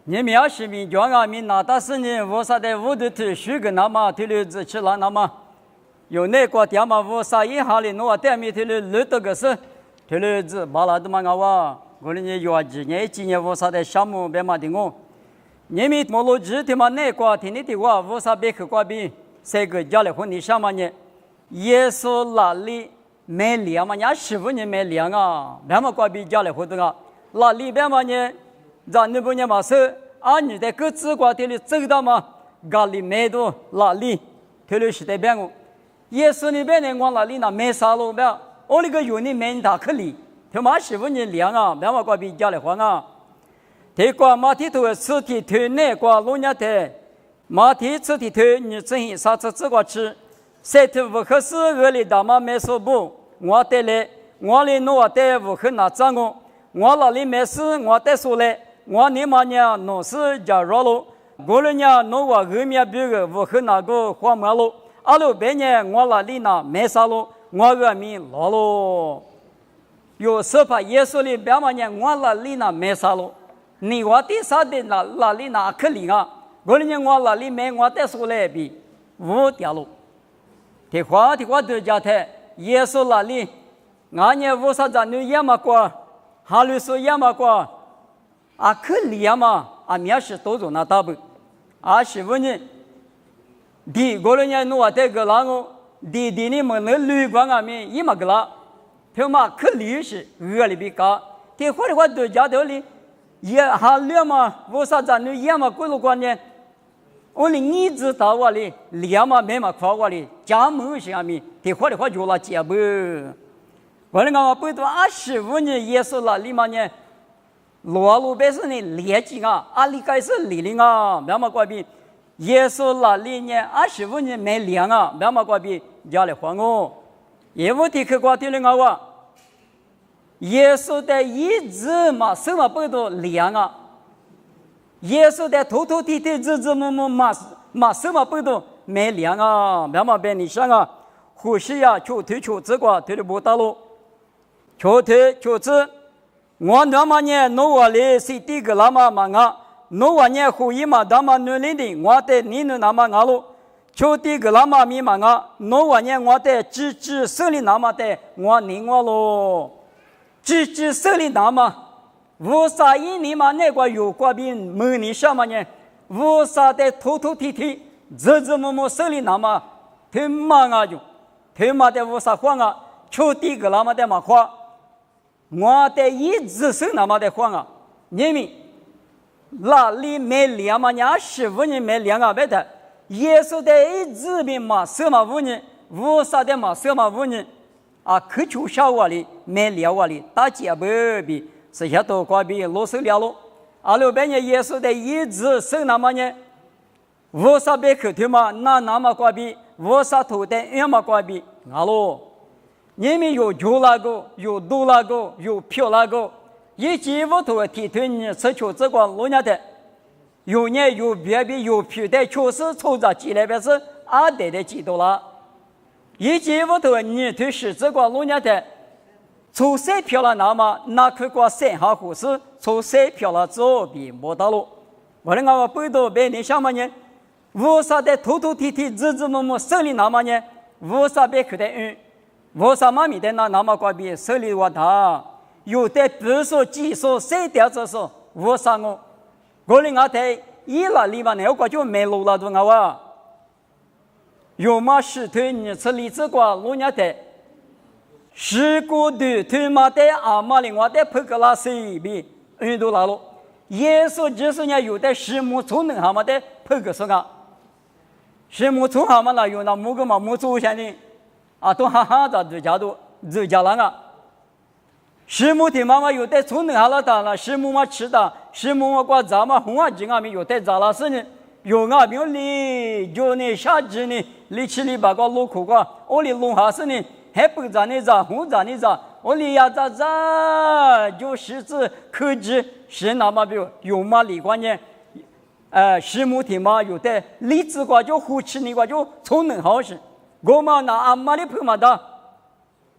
你们要是民教啊，民拿大是呢，我啥的我都提许个那么提了子吃了那么，有那个点嘛，我啥一下里弄点米提了六多个是，提了子把那的嘛我，我的你有几年几年我啥的项目别嘛的我，你们莫罗只的嘛那个听你的话，我啥别去挂边，这个家里婚礼上嘛呢，耶稣那里没凉嘛，人家15年没凉啊，别嘛挂边家里活动啊，那里边嘛呢。让你不念嘛是啊，你在各自挂地里走到嘛，咖喱没多哪里，推了时代变我，耶稣那边呢，我哪里那没啥路呗，我那个有你没大可里，他妈15年凉啊，别嘛挂比家里慌啊，这挂马蹄头吃蹄头那挂路伢的，马蹄吃蹄头你真心啥子只挂吃，谁头不合适我里大妈没说不，我得嘞，我里弄的不可拿脏我，我哪里没事我得说嘞。我你妈娘弄是加热了，过了年弄我后面别个我和那个花木了，阿罗别年我那里那没啥了，我阿米老了，有时怕耶稣里别嘛年我那里那没啥了，你我第三的那里那可怜啊，过了年我那里没我得说来比无掉了，的话都讲的耶稣那里，俺年无啥子你也嘛过，哈律说也嘛过。啊，可怜嘛！啊，面试多种那大不？啊，15年，第过了年弄这个那个，第你们那旅馆啊面也嘛个啦，他妈可怜是饿里比高，第或者话都家头里也还了嘛，我啥子你也嘛过了过年，我的儿子到我里，连嘛没嘛夸我里，家门上面，第或者话就那结不？我那个不多啊，15年也是那里嘛呢。路边是你列举啊，阿里该是理领啊，别嘛怪比，耶稣那里呢25年没凉啊，别嘛怪比家里慌哦，也不提去挂丢了我，耶稣的一直嘛什么不都凉啊，耶稣的头头地地日日嘛什么不都没凉啊，别嘛别你想啊，呼吸呀，求推求这个推的不到路，求推求这。我那么呢，弄我嘞是第个那么忙啊，弄我呢胡一嘛那么努力的，我的你那么熬了，就第个那么迷茫啊，弄我呢我的只手里那么的，我拧我咯，只手里那么，无啥一年嘛那个有过比没你什么呢？无啥的头头提提，日日手里那么，他妈啊就，他妈的无啥慌啊，就第个那么的嘛慌。我的一直是那么的慌啊，因为那里没凉嘛，人15年没凉啊，别的耶稣的一直比嘛什么5年，无啥的嘛什么5年啊，可就小我里没凉我里，大姐不比是下头挂比老手了咯，啊六百年耶稣的一直是那么呢，无啥别可头嘛，那么挂比，无啥头的也嘛挂比，啊咯。你们有酒那个，有毒那个，有票那个，一几屋头提推你吃球这个老娘的，有年有别的有票的，确实抽着几来边是阿得的几多了，一几屋头你推是这个老娘的，抽谁票了那么那可过3号护士，抽谁票了之后比没到了，我的我背到别人什么呢？无啥的头头提提日日手里那么呢？无啥别去的我啥妈咪的那么怪比手里我大，有的不说几说谁掉这说，我啥我的在一那里嘛那个就没路了都啊，有嘛石头你吃荔枝瓜路伢的，石锅的他妈的阿妈里我的破个拉西比都来了，耶稣就是呢有的石木从能哈嘛的破个什么，石木从哈嘛那有那木个嘛木祖先的。啊，都哈哈的就家人啊，石木的妈妈有的从那哈了打了，石木嘛吃的，石木嘛瓜杂嘛红啊金啊没有的杂了是呢，有啊没有哩，就呢下季呢，你吃哩把个路苦瓜，我哩弄哈是呢，还不杂呢杂，红杂呢杂，我哩呀杂，就是指科技是那么比如有嘛里关呢，石木的嘛有的荔枝瓜就胡吃你瓜就从能好是。我嘛那阿妈的朋友的，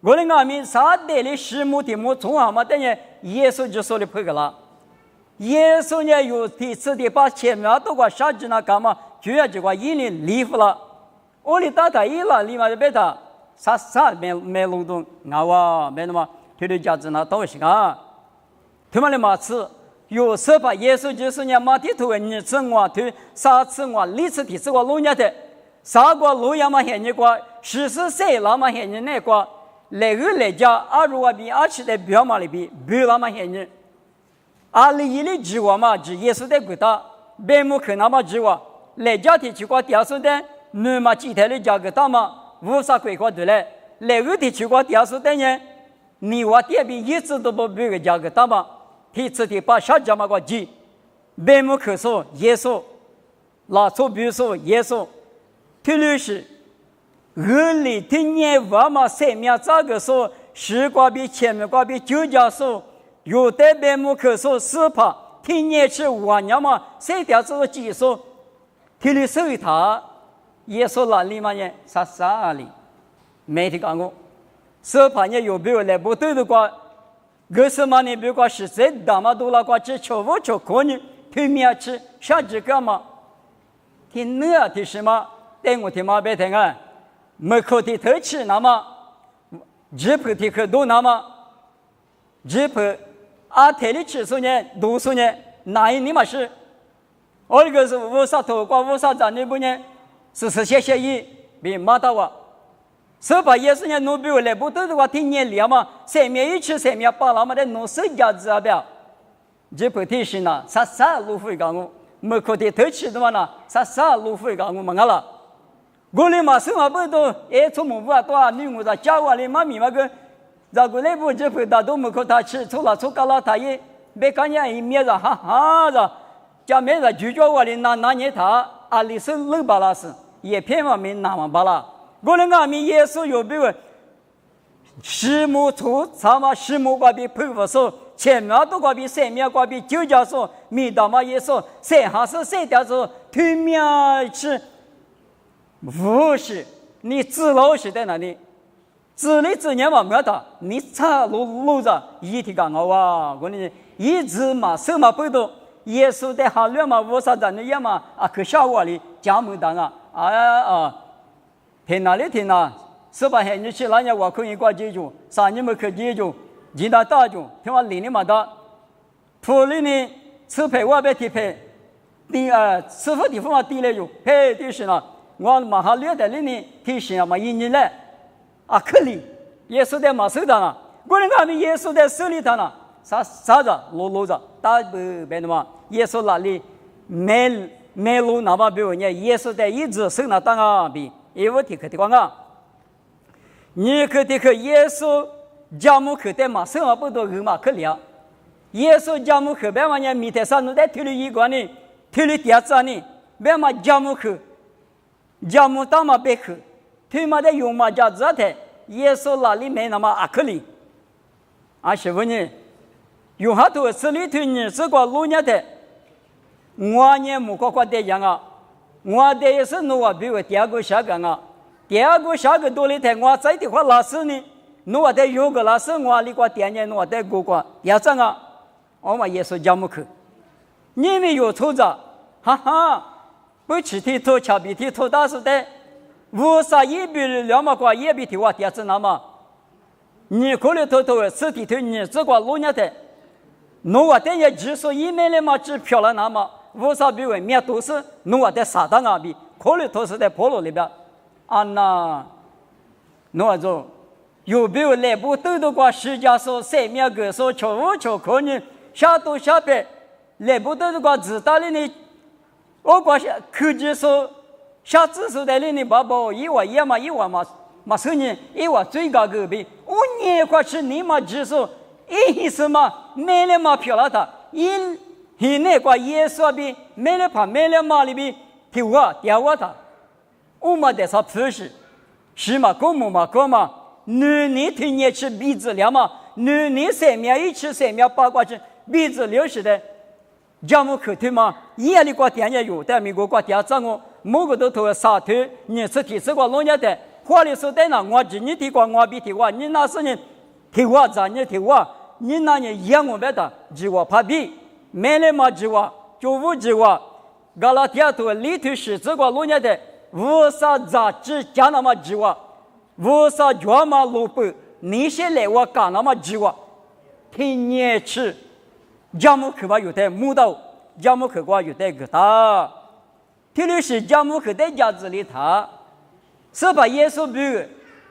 我的阿弥啥的哩石木的木从阿妈等于耶稣就说的朋友了，耶稣呢有第次的把前面都个杀子那干嘛，就要这个一年离婚了，我里打他一了，立马就被他杀没弄动，我没那么推的价值那都是啊，他们的马次。有时把耶稣就是呢，马蹄头你吃我推三次我历次第四个路年的，三个路亚嘛现你过14岁了嘛现你那个来个来家2比2的表嘛里比表了嘛现你，21的计划嘛是耶稣的国大，别木可那么计划来家的去过第二次的，你嘛几台的价格大嘛，无啥规划的嘞，来个的去过第二次的呢，你话点比一直都不比个价格大嘛。第次的把下家嘛个记，别木可说耶稣，拉错比如说耶稣，特律是2000年我们3秒这个说10个比前面个比9家说，有的别木可说4趴，听年是5年嘛，3条这个技术，特律是他耶稣哪里嘛呢？啥里？没听讲过，4趴呢有比如来不对的话。个什么呢？比如说是在大马多拉瓜只求我求可呢，对面吃啥子干嘛？听那的什么？等我听嘛别听啊！没口的偷吃那么，只怕的可多那么，只怕台里吃数呢，多数呢，哪一你嘛是？我个是无啥头瓜无啥长的不呢？是写一比马到啊。所以把耶稣呢，弄比我来不都的话，听年了嘛，3面1吃3面8了嘛，得弄手家子啊表，这不提醒了，啥路费讲我，没可的偷吃的嘛呢，啥路费讲我嘛了，我哩嘛什么不都，从门不多啊，女我的家娃哩妈咪嘛个，然后来不这不大都没可他吃，除了搞了他也，别看见一面子哈哈的，家面子就叫我哩拿年他，阿里是6巴拉是，也偏嘛没拿嘛巴拉。我们阿弥耶稣有比如10亩土，咱们10亩瓜比配合说，前面都瓜比3面瓜比9家说，米大嘛耶稣3还是3条说，对面是不是你自老是在哪里？自立自念嘛没得，你查路着一体讲哇，我呢一直嘛什么不多，耶稣在哈略嘛无啥子那样嘛啊，可笑话里讲没当啊。听哪里听哪？18海你去那年我可以过记住，3年没可记住，其他大住，听我理你嘛的，普里呢吃配我别提配，吃饭地方嘛地来住，配地是呢，我马上略的里呢提醒嘛1年来，可里耶稣在马手上呢，我们阿弥耶稣在手里头呢，啥子路着，大不别的嘛，耶稣那里没路那么比如呢，耶稣在一直手那当啊比。因为提克的光啊，你可耶稣家母可在嘛，什么不多人嘛可了。耶稣家母可别嘛呢，米特山路在推了一个呢，推了第二次呢，别嘛家母可，家母当嘛别可，推嘛在用嘛家子的，耶稣那里没那么可里，师傅呢，用哈头这里推呢，这个路呢的，我呢木瓜的样啊。我的也是我比我第二个下个啊，第二个下个多了台我在的话老师呢，我的有个老师我里过点年我的哥哥也这样，我们也是讲不去，你们有错着，哈哈，不吃的头吃比的头大是的，无啥也比2毛块也比的话第二次那么，你可能头实体头你这个路年的，我的也只说一面的嘛只漂亮那么。无啥比为面都是弄在沙滩上比，可能都是在坡路里边，那弄着有比如来不都的话，实际上说3面个说求可能下都下边来不都的话，知道了呢，我光科技说下知识的里呢，爸爸一万嘛说呢，一万最高个比5年块是你嘛只说意思嘛，没了嘛漂亮的现那个耶稣比没了怕没了嘛里边听我调我他，我们得说不是嘛公母嘛公嘛，你听你吃鼻子了嘛，你3面1吃3面8过去鼻子60的，家母可听嘛，夜里过天也有，但美国过天早我某个都头沙头，你是提示过老年的，话里说的呢，我只你提过我比提过，你那是你提我咋你提我，你那你养我别的，只我怕比。没来嘛之话，就无之话，嘎拉提亚图里头是这个路年的无啥杂志加那么之话，无啥专门路不，你些来我干那么之话，听年吃，家母可把有的木头，家母可挂有的个他，听的是家母可在家子里他，是把耶稣比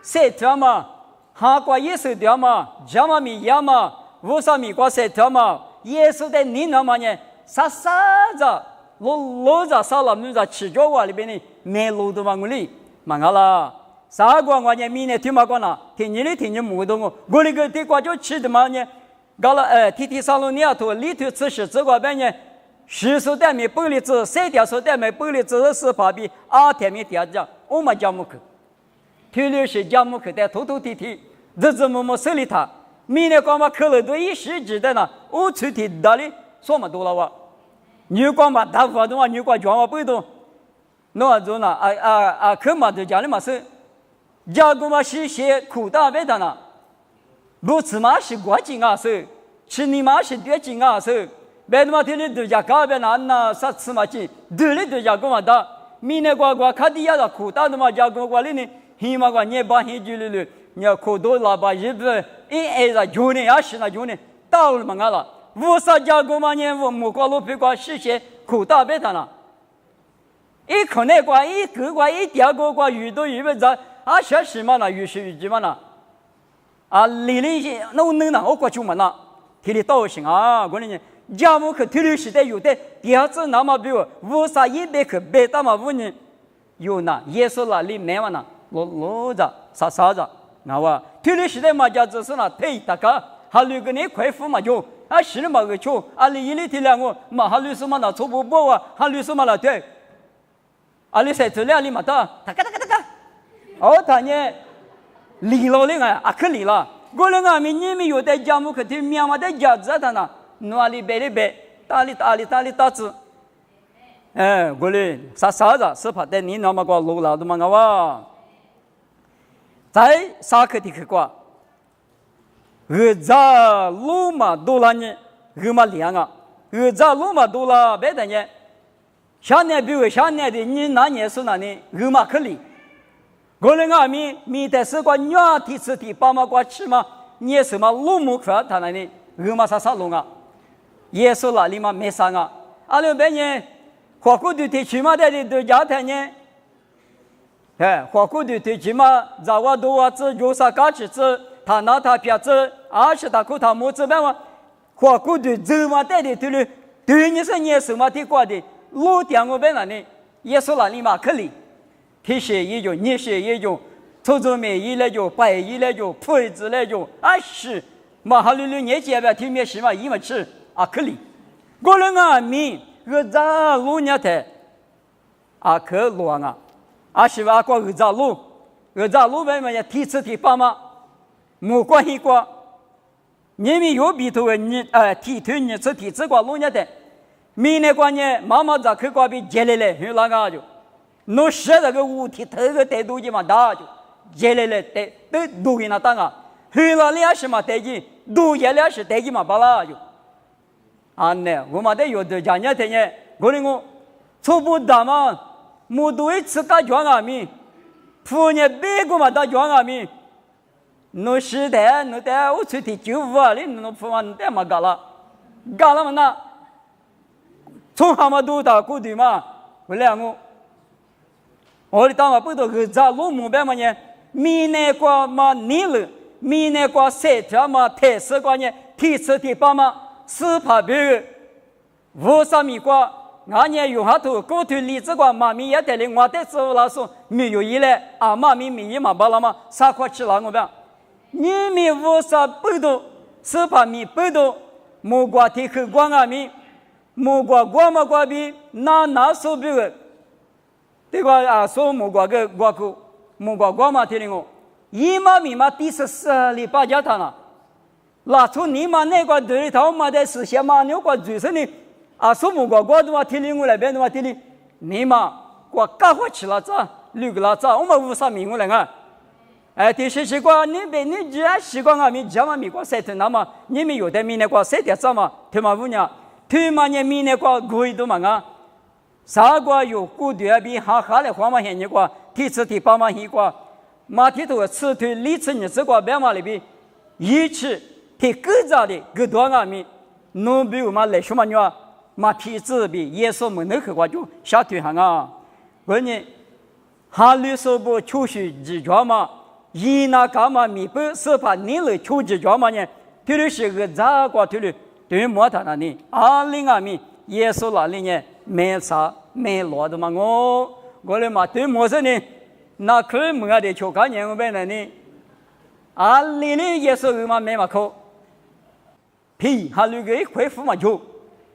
谁条嘛，哈挂耶稣条嘛，家嘛米呀嘛，无啥米挂谁条嘛。耶稣在你那么呢，啥子，路子少了，你在吃着话里边呢，没路都往我里，忙好了。啥个我呢？明年听嘛讲啦，听你木头我那个地瓜就吃的嘛呢，搞了提上路你要头里头吃是这个边呢，10代没百里子，3条10代没百里子是旁边2天没点讲，我们家木去，天天是家木去的，头提，日子么手里他。明年光嘛可了都一时之的呢，我出去打哩，说嘛多了哇。你光嘛打发的话，你光讲话不懂，那做呢可嘛就讲的嘛是，家公嘛是些苦大为的呢，不吃嘛是过劲啊是，吃你嘛是多劲啊是，别的嘛天天都家搞别那啥吃嘛劲，对哩都家公嘛打，明年光看底下的苦大的嘛家公光哩呢，起码光你把你就哩。你要可多老把日子一在9年20年9年到了嘛了，无啥家公嘛呢？我木瓜路皮瓜是些苦大别谈了，一口内瓜一个瓜一点个瓜鱼都鱼不着学什么呢？鱼是鱼嘛呢？理论些弄呢，我过去嘛呢，体力倒行啊！我呢，家母可体力时代有的第二次那么比如无啥一百可别大嘛问呢，有呢，耶稣那里没嘛呢？罗着啥子？那我体力时代嘛，家只是那推大家，还留个你快付嘛就，是嘛个球，你一里体谅我，嘛还留什么那错不包啊，还留什么那对，你谁质量你嘛的，大家，他呢，离了嘞可离了，我那俺们你们有的家母可听面嘛的家子他呢，哪里白，打里打字，我嘞啥子，是怕的你那么个路老的嘛我。在沙克的去过，在路嘛多了呢，嘛凉啊，在路嘛多了别的呢，下年比如下年的你那年是哪呢？嘛可里，我那个米的是个娘提吃的，爸妈过吃嘛，你是嘛路木块他那里，嘛啥路啊？耶稣那里嘛没啥啊，那边呢，火锅的去嘛的都家庭呢。火锅的最起码在我多啊子有啥价值子，他拿他票子，20大口他没子办嘛，火锅的走嘛带的对你是你什么的过的，路点我办了呢，也说了你嘛可以，天些也就你些也就，初中美一来就白一来就普子来就是嘛哈噜年纪吧，听面是嘛一么吃可以，我那在路年台可路啊。是吧？过二十路外面也提吃提爸妈，没关系过。你们有比头你提头你吃提吃过路年的，明年过年妈妈在去过边接来去那个就，弄10那个五提头个带东西嘛大就，接来带都给那当啊，去那里是嘛带进，都也了是带进嘛巴拉就，呢我们得有的家年的呢，我初步大嘛。木头一次打庄阿米，妇女别个嘛打庄阿米，侬是的，侬的我出去95啊，你侬妇嘛的嘛搞了嘛那，从他们都打过对嘛，为了我的当嘛不都是在路目标嘛呢？明年过嘛年了，明年过3条嘛台式过呢，提车提包嘛4怕别无啥米过。俺年有下头过头例子个妈咪也带领我带走了说没有一来妈咪没嘛巴拉嘛啥块吃了我讲你们无啥不懂是怕米不懂木瓜提口光阿米木瓜光嘛瓜比那手比个这个说木瓜个瓜口木瓜光嘛提领我一嘛米嘛第14里8家他了拉出你嘛那个对头嘛的是些嘛牛个就是你说木瓜瓜的话，听我那边的话，听你嘛，我刚好吃了这绿个了这，我们无啥名我来啊。第10西瓜，你既然西瓜啊，你讲嘛米瓜晒成那么，你们有的米那瓜晒点这嘛，听嘛姑娘，推嘛年明年过贵都嘛啊，啥个有古代比哈来黄嘛现你过，提次提八嘛现过，马提头次推里次你这个白马里边，一起提各家的各多阿米，侬比如嘛来什么呢？嘛提子比耶稣们那个话就下推行啊，问你。哈律师部出去执着嘛，伊那干嘛米不是把你来出执着嘛呢？这里是个咋个这里对莫谈那里，20米耶稣那里呢没啥没落的嘛我来嘛对莫说呢，那可么个的求看见我们那里，20呢耶稣嘛没嘛口，屁哈律个一块付嘛就，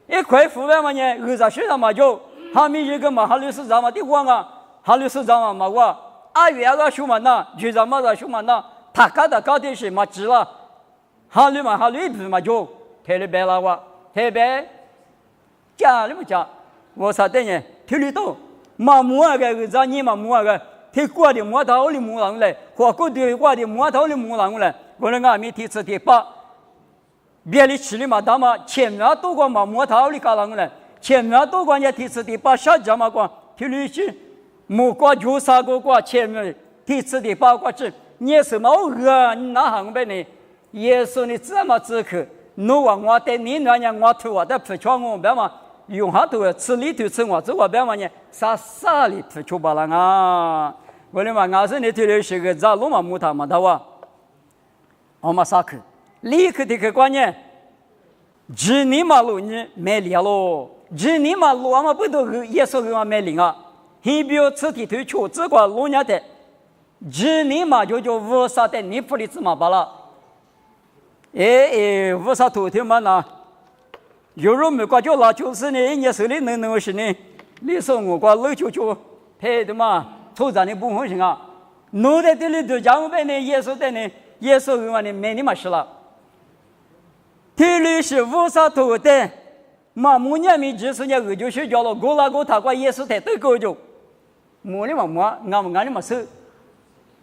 一块付完嘛呢，20岁嘛就，哈米一个嘛哈律师咋嘛的光啊？哈律师长嘛我阿月个修嘛那，局长嘛修嘛那，他搞的是嘛知了，哈律嘛哈律不嘛就，特别白了我，特别假了嘛假，我啥的呢？特别多，嘛摸个咱你嘛摸个，他过的摸头的摸上来，或过的过的摸头的摸上来，我那俺们提次提八，别的吃的嘛他嘛前面多个嘛摸头的搞上来，前面多个人家提次提八下家嘛个，特别是。木瓜就啥个瓜前面第次的八卦子，你是么恶你哪行呗呢？耶稣你这么只可，侬话我带你那样我头我的不穿我别嘛，用下头吃里头吃我这个别嘛呢，啥里不出巴了啊？我的嘛，俺是你头里是个咋路嘛木头嘛，他话，我嘛啥去？立刻的个观念，只你马路你没理喽，只你马路我们不都耶稣给我没理啊？你比如此地推出这个路年的，只你嘛就无啥的你不理怎么办了？无啥头天嘛那，有人没管就拿就是呢，人家手里能是呢，你说我管老就配的嘛，抽咱的不风行啊，弄在这里头讲我们呢，耶稣的呢，耶稣给我呢没你嘛事了，这里是无啥头的，嘛木年米就是呢，我就睡觉了，过了过他管耶稣的都够就。摸的嘛摸，俺的嘛手，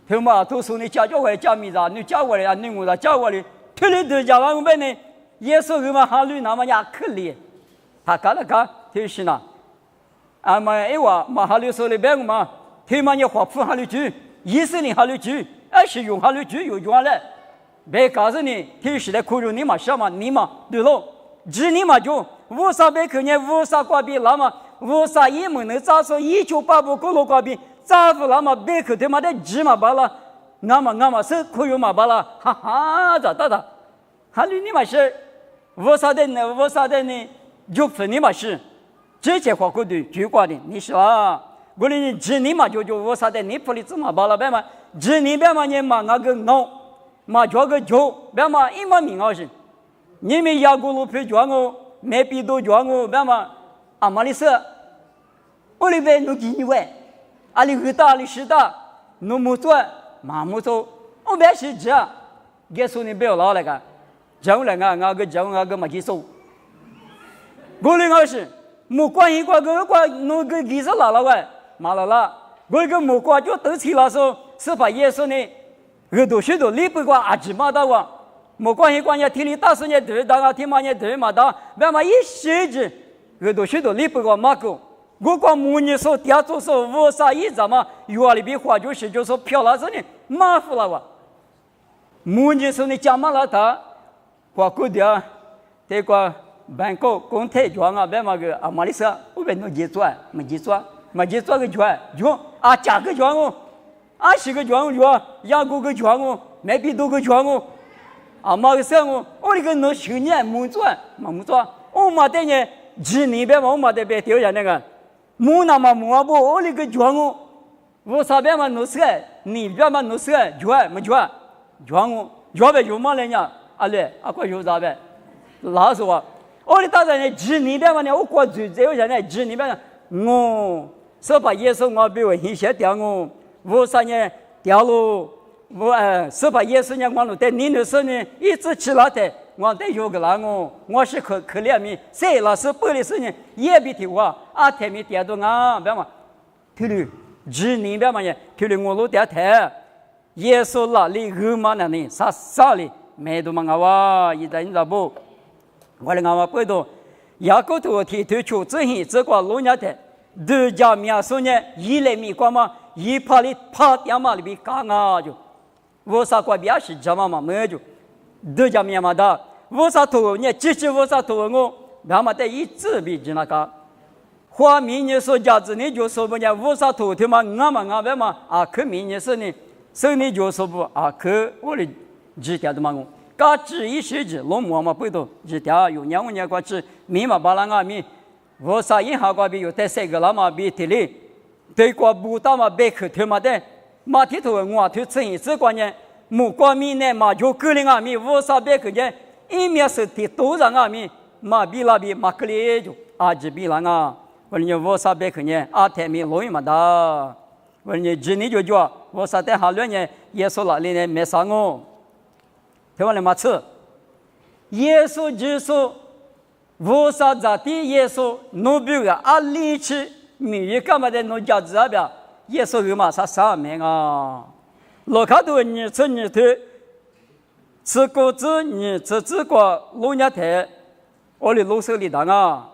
他嘛都说你家教会家米子，你家过来啊，你我的家过来，他里头家完我们呢，耶稣给嘛哈律那么呀可怜，他干了干，他是呢，俺嘛哎话嘛哈律说的别个嘛，他嘛也花铺哈律句，意思呢哈律句，而是用哈律句有用了，别告诉你，他是来苦着你嘛什么你嘛对喽，只你嘛就无啥别可呢，无啥挂比那么。我啥也没能咋说，1985过路过边，咋不那么别口他妈的急嘛罢了，俺嘛是可有嘛罢了，哈哈咋的，还有你嘛是，我啥的呢，就分你嘛是，这些话过的就挂的，你说啊，我的你知你嘛就我啥的你不理怎么罢了别嘛，知你别嘛你嘛那个孬，嘛叫个叫别嘛一嘛名号是，你们雅各路陪叫我，没必都叫我别嘛，阿玛里斯。我里边弄几位，阿里很大，阿里是大，弄木做，马木做，我别是这，耶稣你不要老那个，讲来俺个没接受，我另外是木关系过弄个几十了喂，马了，我个木瓜就都起了说，是把耶稣呢，很多许多里不过阿芝麻的话，木关系关系听你大声也对，大家听嘛也对嘛的，别嘛一写字，很多许多里不过马狗。我光母女说第二组说我啥意思嘛？原里边话就是就说漂亮子呢，马虎了哇。母女说你讲嘛了他，话过的，这个办公公台庄啊，别嘛个阿玛里斯，我别弄记住，没记住个庄，就啊加个庄哦，啊是个庄哦，养过个庄哦，没比多个庄哦，阿玛个生哦，我那个弄去年没做，我嘛的呢，今年别嘛我嘛的别丢人那个。木那么木不，我那个庄哦，我啥边嘛弄死个，你边嘛弄死个，没庄哦，庄呗有嘛来呢？阿嘞，阿快有啥呗？老实话，我的大人呢，指你边嘛呢？我过去只有人呢，指你边呢，我说把耶稣我比为一些掉我啥呢掉了，我说把耶稣呢我弄在你的时候呢，一直吃了的。我得有个那我是可怜咪，谁老是不的事情也别提我，啊天咪点到啊，别嘛，头里指你别嘛呢，头里我路点台，耶稣那里俄嘛那里啥里没多嘛我一在你那不，我的我不多，雅各头提推出之前这个路亚的，都家面说呢，一来米瓜嘛，一怕里怕点嘛里边干啊就，我啥瓜边是什么嘛没就，都家面嘛的，我啥头呢，继续我啥头我，那么的一直比进那个。花明年说价值你就说不呢，我啥头天嘛，俺别嘛啊，可明年是呢，生你就说不啊，可我的几天的嘛我。噶只一时之，龙母嘛不多，只条有两年过去，米嘛巴拉阿米，我啥一下过比有得三个啦嘛比提里，对过不到嘛别去推嘛的，马蹄头我推成一次关键，木瓜米呢嘛就格林阿米，我啥别去呢，一面是提多让阿米，嘛比拉比马克里就阿只比啦啊，我呢我啥别去呢，阿太米罗伊嘛的，我呢今年就叫我啥在下两年耶稣那里呢没啥我。台湾的马车，耶稣基督，我啥在地耶稣，努比个阿里去，米一干嘛的努价值啊边，耶稣个嘛啥命啊？老卡多你吃你的，吃果子你吃过路亚台，我的路手里当啊。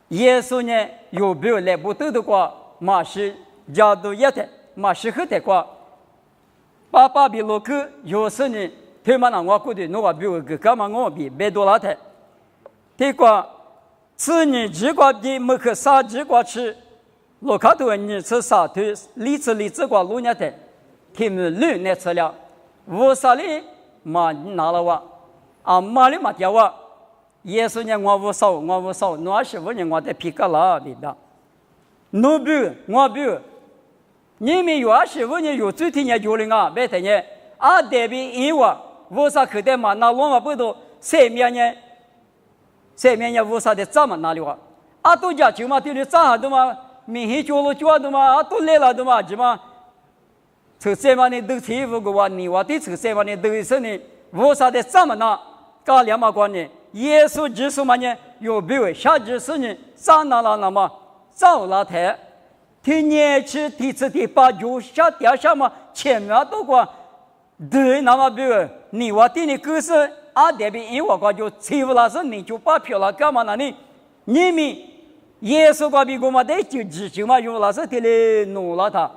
耶稣呢，有比来不得的话，马是家都一台，马是很的话，爸爸比路克有时呢。他们那我估计，我比我个干嘛我比别多了太。这个吃你几个的没去杀几个吃，罗卡头你吃啥头，里吃个路亚的，他们驴来吃了，我啥哩嘛拿了我，啊嘛哩嘛掉我，耶稣呢我不少，那是我呢我在皮革啦里边，我比，你们有是我呢有最天呢有人啊，别的呢啊代表因我。我啥去的嘛？那我嘛不多，上面呢，我啥的怎么哪里哇？啊，都家就嘛，对你咋的嘛？明天叫了的嘛，啊，都来了的嘛，是嘛？从上面呢都欺负个哇，你哇的从上面呢都是呢，我啥的怎么那？搞两毛关呢？耶稣基督嘛呢，有比为下就是呢，咋那了那么早了台，第年去第次第八就下掉下嘛，前面都过。对，那么比如你我对你故事啊，代表因我个就欺负了是你就把票了干嘛呢？你们耶稣个比我们得就嘛有了是的嘞，弄了他，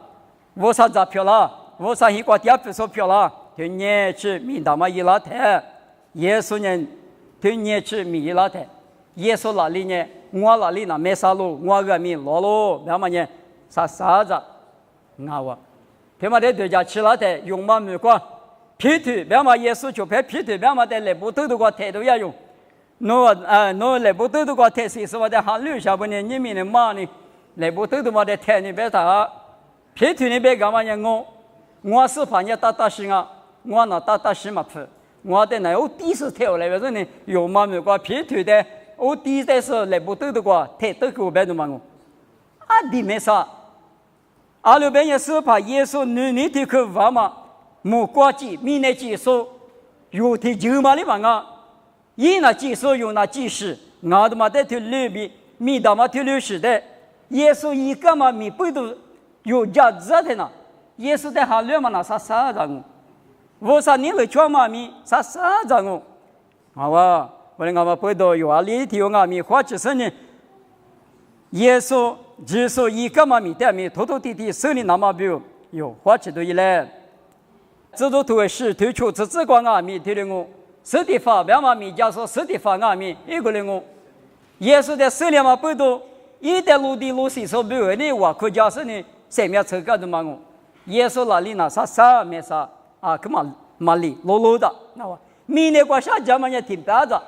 我啥子票了？我啥一个第二说票了？对你去明大嘛一拉台，耶稣呢对你去明一拉台，耶稣那里呢，我那里呢没啥路，我个米落路，那么呢啥子？俺我，他妈的对家去了台用嘛没过。劈腿，别嘛耶稣就拍劈腿，别嘛在内部头个态度也用，侬内部头个态势是我在喊留下不呢？你们的妈呢？内部头嘛在态你别打，劈腿你别干嘛呢？我是怕你打心啊，我那打心嘛不，我的那我第一次跳来个呢，有嘛没个劈腿的，我第一次是内部头个态度给我别的嘛我，啊的没啥，阿六边也是怕耶稣你的去玩嘛。木瓜鸡、米那技术，有的就嘛的嘛啊，伊那技术有那技师，俺的嘛在头里边，米的嘛头里是的，耶稣一个嘛米不都有价值的呢？耶稣在下里嘛那啥子我啥你来穿嘛米啥子我，好吧，我们不都有啊？里头有啊米花起身呢，耶稣基督一个嘛米的米，头地手里那么比有花起都一来。这都都是推出自管阿弥对的我，实体法别嘛米家说实体法阿弥一个人我，耶稣在手里嘛不多，一在陆地路西说比如你我可家是呢，上面车干的嘛我，耶稣那里那啥没啥啊，干嘛里路的，那我米那个啥家嘛也挺大的，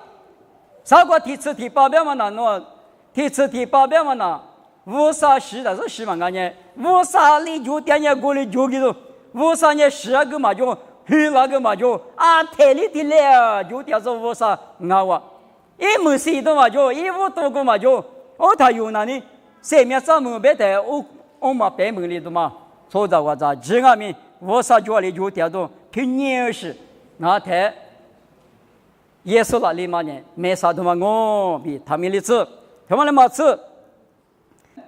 啥个提次提八百嘛那喏，提次提八百嘛那，无啥事的是什么个呢？无啥里就点也过来就给都。我啥呢？12个嘛就，去那个嘛就啊，台里的来就点着我啥俺我，一没事的嘛就，15多个嘛就，他有那里，上面咱们别的我嘛白门里的嘛，所以我在这个面我啥家里就点着，去年是那台，耶稣那里嘛呢，没啥的嘛我比他们的吃，他们的嘛吃，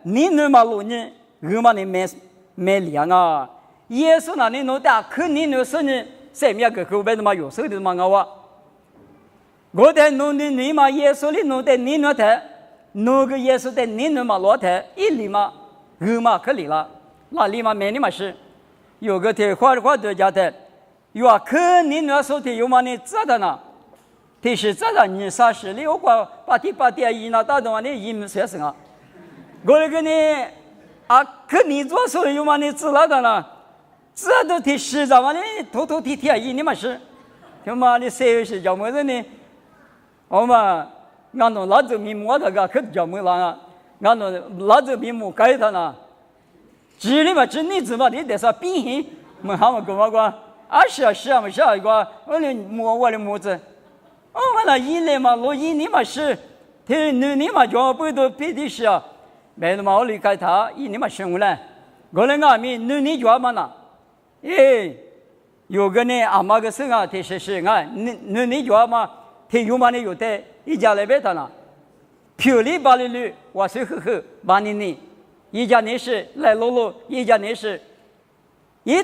你那嘛路呢，我嘛呢没量啊。耶稣那里弄的，肯定那是呢，上面个后边的嘛有手的嘛我，我在弄的你嘛耶稣里弄的你那台，弄个耶稣的你那嘛老台，一里嘛二嘛可里了，那里嘛没你嘛是，有个的花多家的，有啊可你那说的有嘛你知道呢？这是知道你啥事里，我管把第一那打的话你一没学生啊，我那个呢啊可你做说的有嘛你知道的呢？知道的实在嘛你偷偷提提一你嘛是，他妈你谁是叫么子呢？我嘛，俺弄老子面膜那个可叫么啦？俺弄老子面膜改他呢？治理嘛治你治嘛，你得啥病形？么他们跟我讲，是啊嘛是啊个，我的膜子，我那一来嘛，罗一你嘛是，他你嘛叫不都别的是啊，没那么我离开他，一你嘛生了，我那俺们你叫嘛呢？有个呢阿妈个生啊，他是俺你叫嘛？他有嘛呢？有的，一家来别他呢，漂里巴里里，我是呵，巴尼尼，一家呢是来罗罗，一家呢是，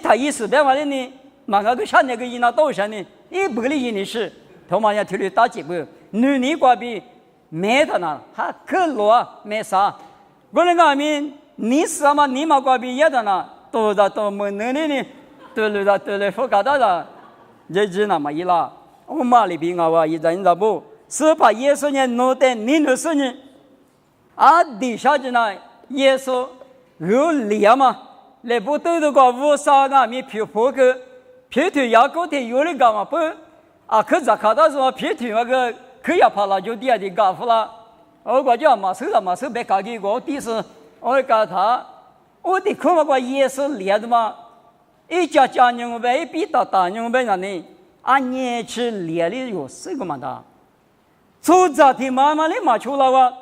他意思别话的呢，马上个上那个一那道上呢，一不里一呢是，他妈呀，头里打几步，你瓜比没他呢，还可罗没啥，我那个面你是嘛，你嘛瓜比也他呢，都没能力呢，都来不搞到了，这那么一啦。我妈里边我一阵子不，是把耶稣呢弄得你那时呢，底下子呢耶稣有脸嘛，来不都个乌沙啊米皮破个皮腿牙膏的有人干嘛不？可咋看到说皮腿那个可要怕了就第二天干服了，我叫马手别搞给我，第是我搞他，我的看嘛个耶稣脸的嘛，一家人呗，一比大人呗那呢。年吃脸里有四个嘛的，出家庭妈妈的嘛出来哇，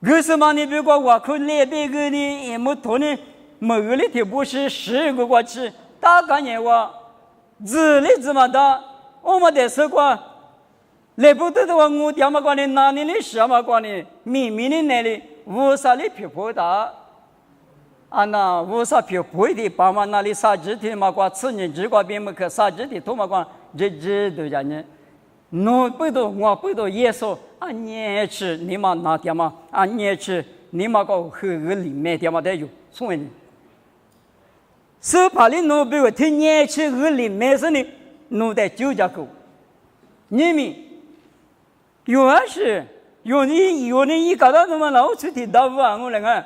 可是嘛你别个我看脸别个呢，也没头呢，每个里头不是10个过去，大概年哇，日里子嘛的，我们得是个，来不得的话我爹嘛管你哪里的事嘛管你，明明的那里无啥的皮肤的。那无啥皮肤的，爸妈那里啥肢体嘛？光吃你只管别么可啥肢体，多嘛光这都讲呢。侬不都我不都耶稣你吃你嘛哪点嘛？你吃你嘛个和个里面点嘛得有送你。是怕你侬不会听你吃个里面是呢，侬得就家狗。你们有你一搞到什么老出的大屋我来看。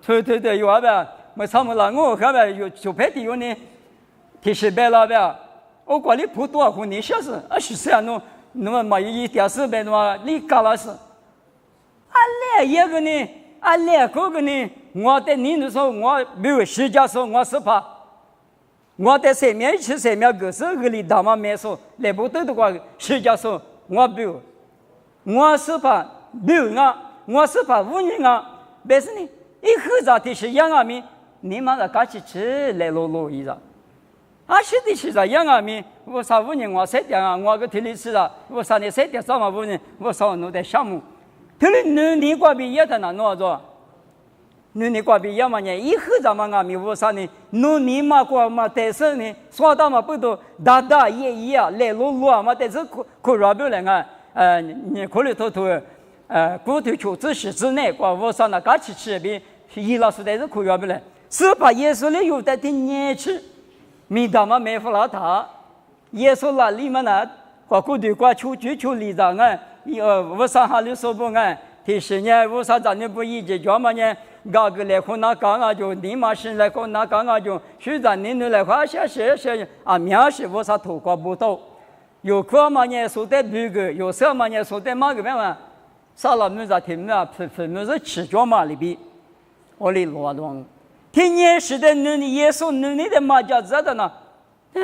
对，有啊呗，没差不多，我看呗有就拍的有呢，提示白了呗，我管你不多户你小事，24啊侬嘛一点4百多，你干了是，来一个呢，来个呢，我在你那时候我没有时间说我是怕，我在前面去前面个是个里大妈没说，来不得的话时间说我没有，我是怕没有啊，我是怕无人啊，但是呢。一合着的是养阿米，你妈的赶紧吃来罗一着。是的是在养阿米，我啥5年我3点啊，我个体力是了，我3年3点3嘛5年，我少弄点项目。他的你瓜比也在那弄着，你瓜比也嘛呢，一合着嘛阿米我啥呢？你嘛瓜嘛但是呢，说到嘛不都大爷啊，来罗啊嘛，但是可热不了啊，你可里头骨头球子是之内，我上那赶紧吃呗。伊老师在这可要不来，是把耶稣的有的年吃，没他妈没法拉他，耶稣那里面呢，我骨头挂球里长我上哈里说不提示呢，我上咱呢不一直叫嘛呢，搞个来和那刚就你妈是来和那刚就，虽然你来花些面试我上头挂不到，有课嘛呢说的别个，有时候嘛呢说的嘛个嘛，啥了没在听嘛，分没是吃脚嘛里边。我里罗东，听年时的你耶稣你的马家知道呢？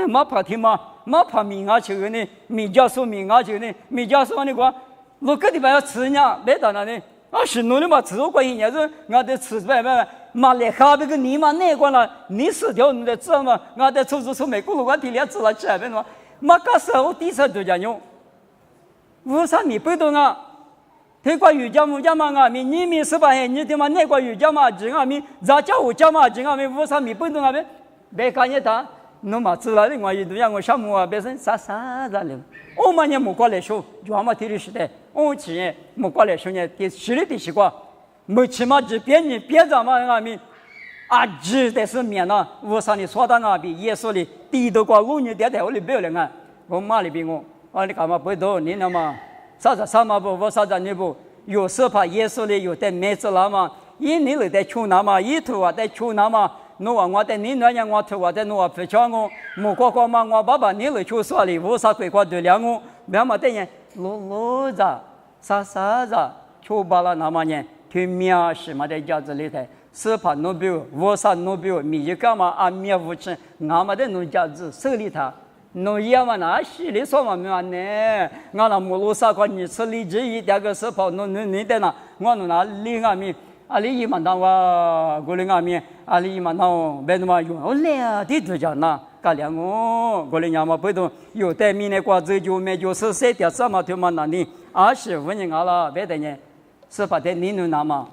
马怕听嘛，马怕米啊球呢，米家说米啊球呢，米家说那个，我个地方要吃呢，别到那里，是弄的嘛，吃过一年是，俺得吃马来哈那个你嘛那个了，你死掉你得知道嘛，俺得出美国路关体里吃了吃呗嘛，马个时候第3都讲用，为啥你不懂啊？他过瑜伽木伽嘛你们是吧？你他妈那个瑜伽嘛，这俺们咱家我家嘛，这俺们为啥没不懂别干一他，侬嘛知道的我印度让我项目啊，别生啥子了。我们也没过来说，就我们提的时代，我企业没过来说呢，第实力的习惯，没起码这边人别着嘛俺们啊，只的是面呢，我上你说到那边耶稣里地都过路你点点我里不要人啊，我妈里边我你干嘛不懂你那么啥嘛不我啥子你不有时怕耶稣里有点面子了嘛，一你里在穷那么一头啊在穷那么。侬话我在你那样我头我在侬话不叫我，莫过嘛我爸爸你来就说哩，为啥鬼怪对了我？别么等人路子啥子，就把了那么呢，去面试嘛在家子里头，是怕侬比如为啥侬比如米就干嘛啊面无情，俺们在侬家子手里头，侬也嘛那心里说嘛没完呢，俺那木路啥个你吃里这一点个是怕侬你在那，我侬那里俺们。阿里伊曼当哇，过来俺们阿里伊曼当别的嘛用，我俩的都讲那，干两我过来伢嘛不懂，有带米的瓜子就买就是三点什么就嘛那里，25年俺了别的呢，18点你能拿嘛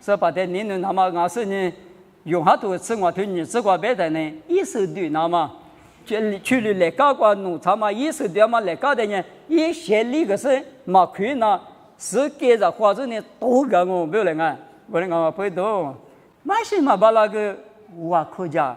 ，18点你能拿嘛，俺是呢用下多吃我头你吃过别的呢，1手拿嘛，去了来搞过农场嘛，1手拿嘛来搞的呢，一县里个是嘛亏呢，是给着或者呢多个我不要来啊。我讲我不懂，马什嘛把那个我口家，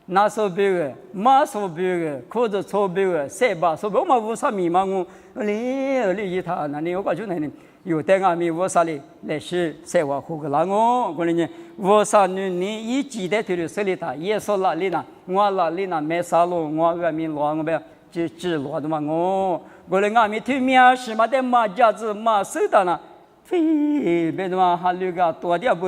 拿手别个，马手别个，裤子穿别个，塞把手别，我们无啥迷茫我，你一他那你我感觉那里有带俺们无啥哩来是塞我胡个啦我讲呢，无啥你一记得头里手里头，也说哪里呢？我哪里呢？买啥路？我俺们路我别只路的嘛我，过来俺们对面是嘛在马家子马手的呢。非别的嘛，还留个多点不？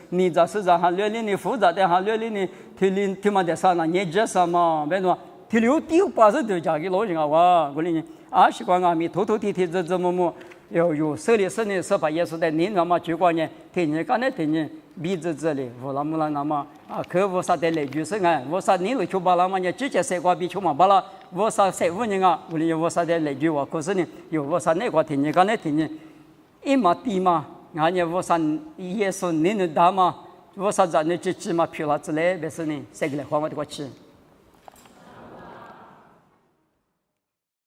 你这是在还留你负责的，还留你提嘛在啥呢？你这什么？别的嘛，提留丢80多家给老人啊！我跟你习惯俺们偷这么有手里手把耶稣在你那么就过呢，听你刚才听你鼻子这里乌拉木拉那么啊，可无啥的来就是俺，无啥你来就把那么呢，直接塞过比就嘛把了，无啥15年啊，我哩无啥的来句话，可是呢，有无啥那个听你刚才听你。一嘛地嘛，俺也我啥耶稣你能打嘛？我啥子你只嘛票了之类，别是呢，谁给来还我这个钱？